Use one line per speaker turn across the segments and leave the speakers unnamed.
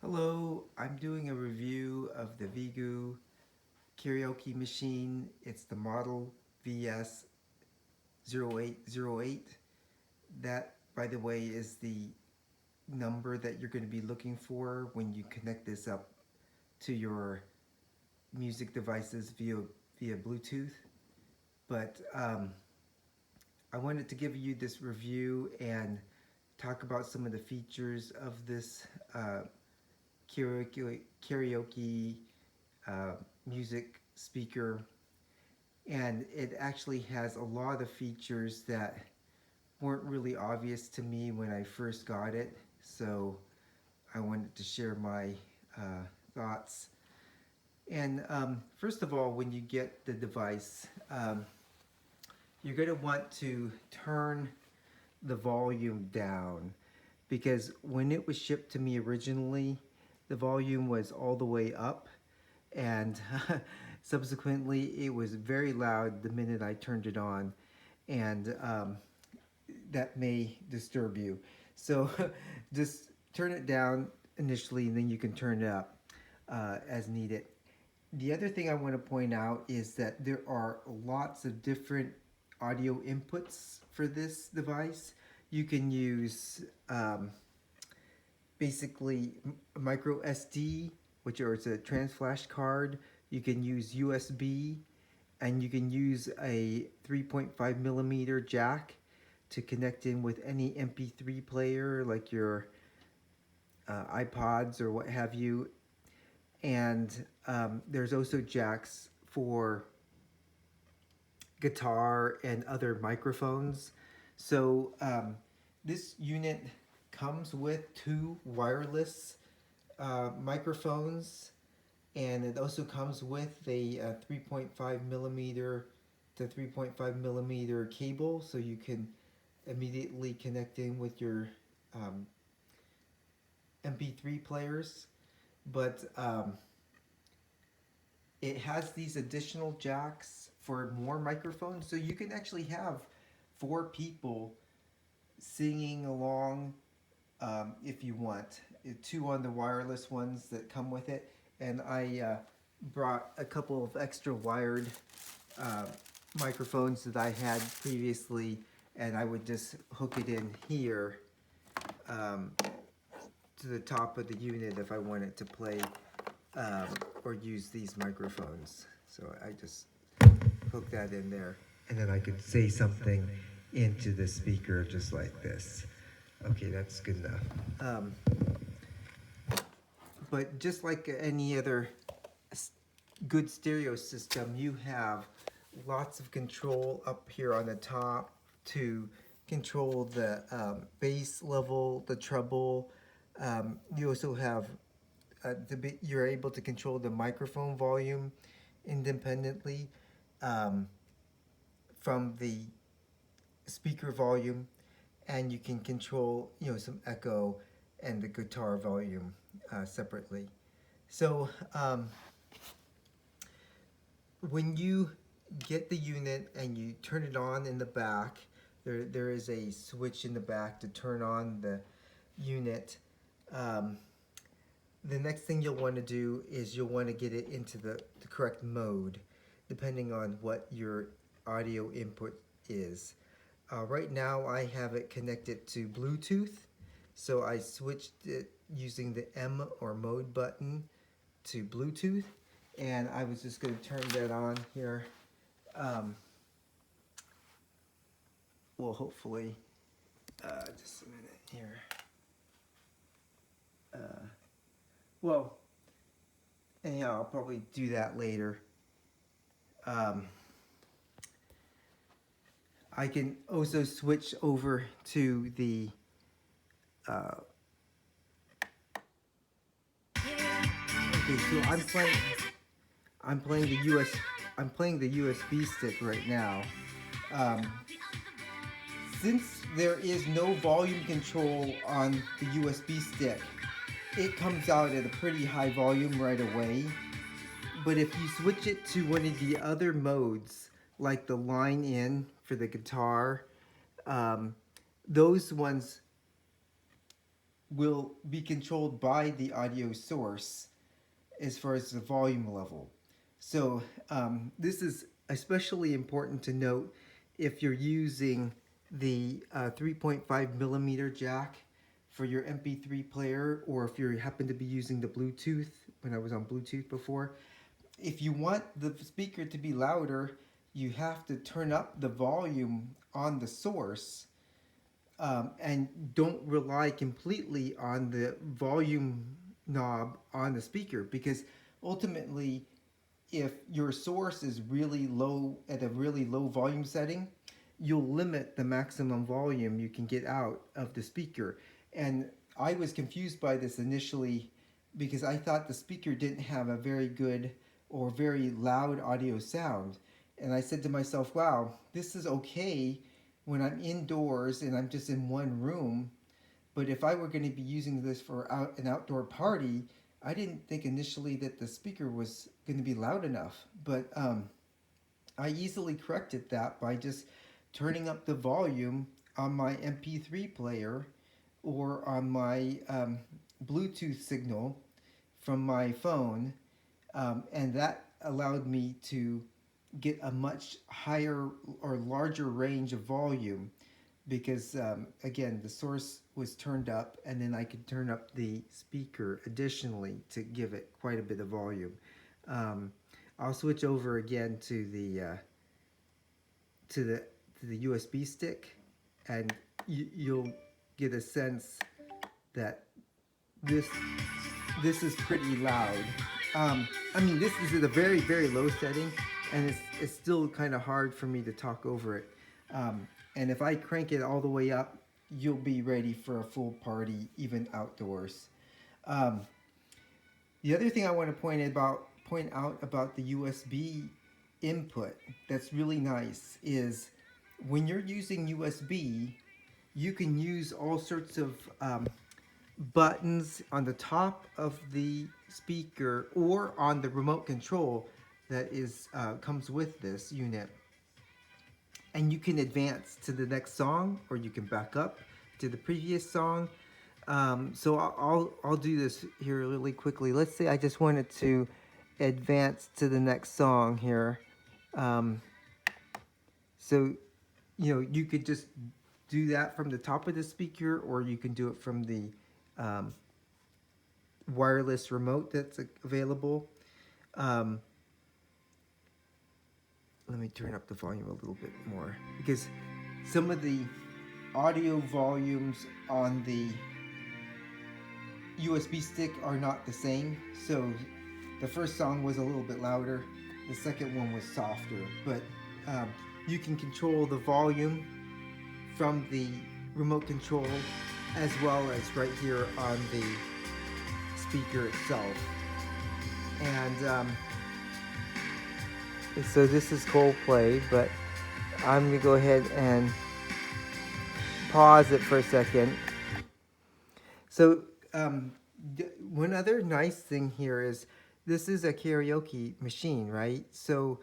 Hello, I'm doing a review of the VeGue karaoke machine. It's the model VS-0808. That, by the way, is the number that you're going to be looking for when you connect this up to your music devices via Bluetooth. But I wanted to give you this review and talk about some of the features of this karaoke uh, music speaker, and it actually has a lot of features that weren't really obvious to me when I first got it, so I wanted to share my thoughts. And first of all, when you get the device, you're going to want to turn the volume down, because when it was shipped to me originally, the volume was all the way up, and subsequently it was very loud the minute I turned it on, and that may disturb you. So just turn it down initially, and then you can turn it up as needed. The other thing I want to point out is that there are lots of different audio inputs for this device. You can use basically micro SD, which is a trans flash card. You can use USB, and you can use a 3.5 millimeter jack to connect in with any MP3 player like your iPods or what have you. And there's also jacks for guitar and other microphones. So this unit comes with two wireless microphones, and it also comes with a 3.5 millimeter to 3.5 millimeter cable, so you can immediately connect in with your MP3 players. But it has these additional jacks for more microphones, so you can actually have four people singing along if you want. Two on the wireless ones that come with it, and I brought a couple of extra wired uh, microphones that I had previously, and I would just hook it in here to the top of the unit if I wanted to play or use these microphones. So I just hook that in there, and then I could say something into the speaker just like this. Okay, that's good enough. But just like any other good stereo system, you have lots of control up here on the top to control the bass level, the treble. You also have you're able to control the microphone volume independently from the speaker volume, and you can control some echo and the guitar volume separately. So when you get the unit and you turn it on in the back, there is a switch in the back to turn on the unit. The next thing you'll want to do is you'll want to get it into the correct mode, depending on what your audio input is. Right now I have it connected to Bluetooth, so I switched it using the M or mode button to Bluetooth, and I was just going to turn that on here. Well, hopefully, just a minute here. Well, anyhow, I'll probably do that later. I can also switch over to the okay, so I'm playing the USB stick right now. Um, since there is no volume control on the USB stick, it comes out at a pretty high volume right away. But if you switch it to one of the other modes, like the line in for the guitar, those ones will be controlled by the audio source as far as the volume level. So this is especially important to note if you're using the 3.5 millimeter jack for your MP3 player, or if you happen to be using the Bluetooth, when I was on Bluetooth before. If you want the speaker to be louder, you have to turn up the volume on the source, and don't rely completely on the volume knob on the speaker, because ultimately if your source is really low, at a really low volume setting, you'll limit the maximum volume you can get out of the speaker. And I was confused by this initially because I thought the speaker didn't have a very good or very loud audio sound. And I said to myself, wow, this is okay when I'm indoors and I'm just in one room. But if I were going to be using this for an outdoor party, I didn't think initially that the speaker was going to be loud enough. But I easily corrected that by just turning up the volume on my MP3 player or on my Bluetooth signal from my phone, and that allowed me to get a much higher or larger range of volume because again the source was turned up, and then I could turn up the speaker additionally to give it quite a bit of volume. Um, I'll switch over again to to the to the USB stick, and you'll get a sense that this this is pretty loud. I mean, this is at a very low setting, and it's still kind of hard for me to talk over it. And if I crank it all the way up, you'll be ready for a full party, even outdoors. Um, the other thing I want to point out about the USB input that's really nice is when you're using USB, you can use all sorts of buttons on the top of the speaker or on the remote control that is comes with this unit, and you can advance to the next song or you can back up to the previous song. So I'll do this here really quickly. Let's say I just wanted to advance to the next song here. Um, so you could just do that from the top of the speaker, or you can do it from the um, wireless remote that's available. Um, Let me turn up the volume a little bit more, because some of the audio volumes on the USB stick are not the same. So the first song was a little bit louder, the second one was softer, but you can control the volume from the remote control as well as right here on the speaker itself. And so this is Coldplay, but I'm gonna go ahead and pause it for a second. So one other nice thing here is this is a karaoke machine, right? So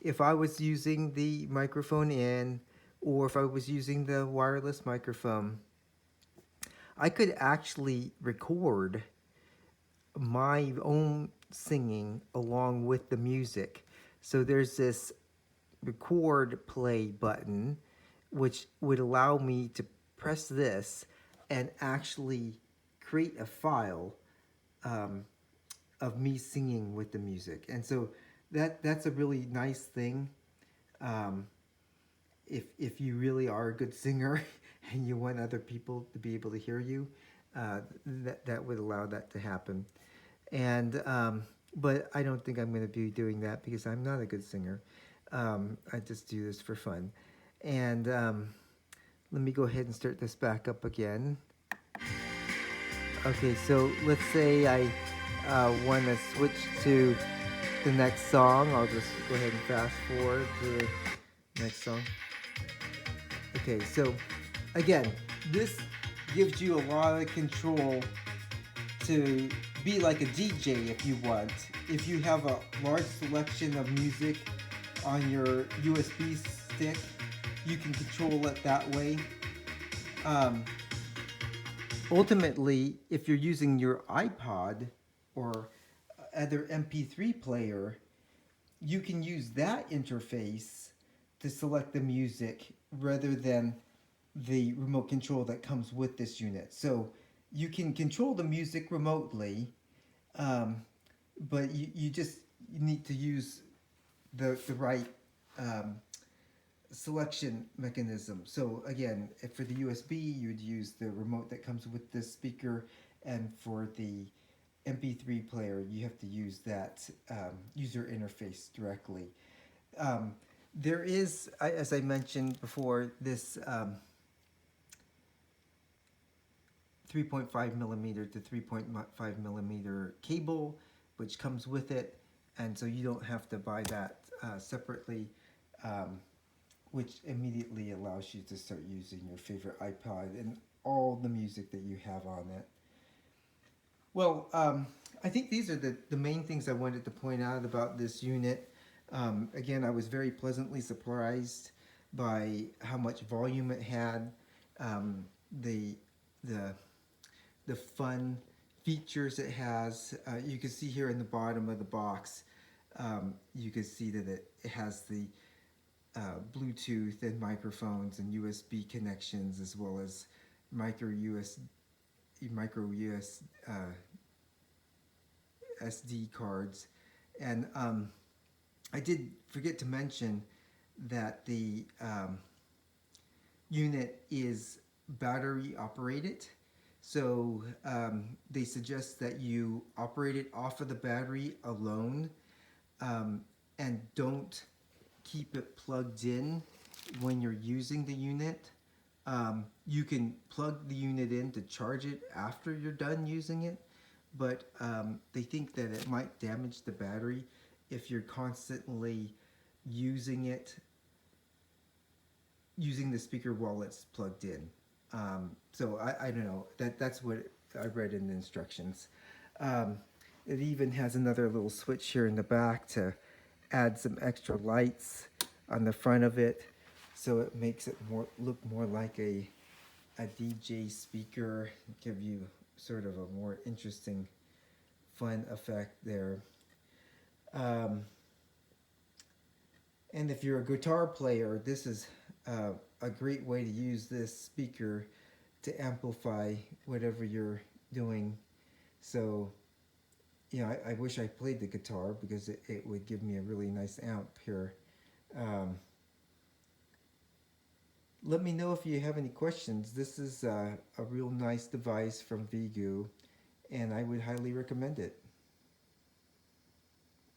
if I was using the microphone in, or if I was using the wireless microphone, I could actually record my own singing along with the music. So there's this record play button, which would allow me to press this and actually create a file of me singing with the music. And so that's a really nice thing. If you really are a good singer and you want other people to be able to hear you, that would allow that to happen. And but I don't think I'm going to be doing that because I'm not a good singer. I just do this for fun. And let me go ahead and start this back up again. Okay, so let's say I want to switch to the next song. I'll just go ahead and fast forward to the next song. Okay, so again, this gives you a lot of control to be like a DJ if you want. If you have a large selection of music on your USB stick, you can control it that way. ultimately, if you're using your iPod or other MP3 player, you can use that interface to select the music rather than the remote control that comes with this unit. So you can control the music remotely, um, but you just need to use the right um, selection mechanism. So again, if for the USB, you'd use the remote that comes with this speaker, and for the MP3 player, you have to use that user interface directly. Um, there is, as I mentioned before, this 3.5 millimeter to 3.5 millimeter cable, which comes with it, and so you don't have to buy that separately, um, which immediately allows you to start using your favorite iPod and all the music that you have on it. Well, I think these are the main things I wanted to point out about this unit. Again, I was very pleasantly surprised by how much volume it had, um, the the the fun features it has. You can see here in the bottom of the box, you can see that it has the Bluetooth and microphones and USB connections, as well as micro US SD cards. And I did forget to mention that the unit is battery operated. So they suggest that you operate it off of the battery alone, and don't keep it plugged in when you're using the unit. You can plug the unit in to charge it after you're done using it, but they think that it might damage the battery if you're constantly using it, using the speaker while it's plugged in. So I don't know. That's what I read in the instructions. Um, it even has another little switch here in the back to add some extra lights on the front of it, so it makes it look more like a DJ speaker, give you sort of a more interesting, fun effect there. Um, and if you're a guitar player, this is a great way to use this speaker to amplify whatever you're doing. So, I wish I played the guitar because it would give me a really nice amp here. Um, Let me know if you have any questions. This is a real nice device from VeGue, and I would highly recommend it.